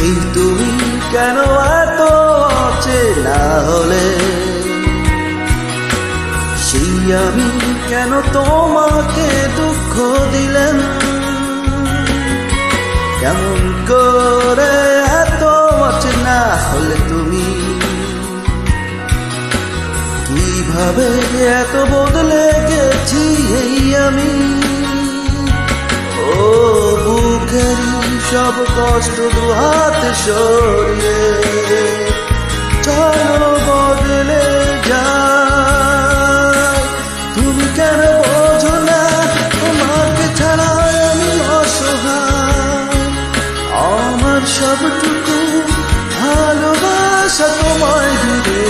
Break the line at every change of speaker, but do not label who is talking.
সেই তুমি কেন এত অচেনা হলে, সেই আমি কেন তোমাকে দুঃখ দিলেন, কেমন করে এত অচেনা হলে তুমি, কিভাবে এত বদলে গেছি এই আমি। ও বুকেরই সব কষ্ট দুহাত সরিয়ে চলো বদলে যায়। তুমি কেন বোঝো না তোমাকে ছাড়া আমি অসহায়, আমার সবটুকু ভালোবাসা তোমায় দিবে।